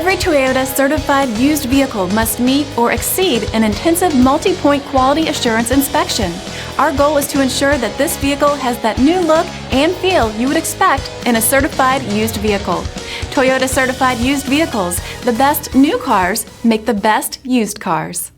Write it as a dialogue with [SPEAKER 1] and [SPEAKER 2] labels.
[SPEAKER 1] Every Toyota certified used vehicle must meet or exceed an intensive multi-point quality assurance inspection. Our goal is to ensure that this vehicle has that new look and feel you would expect in a certified used vehicle. Toyota certified used vehicles, the best new cars make the best used cars.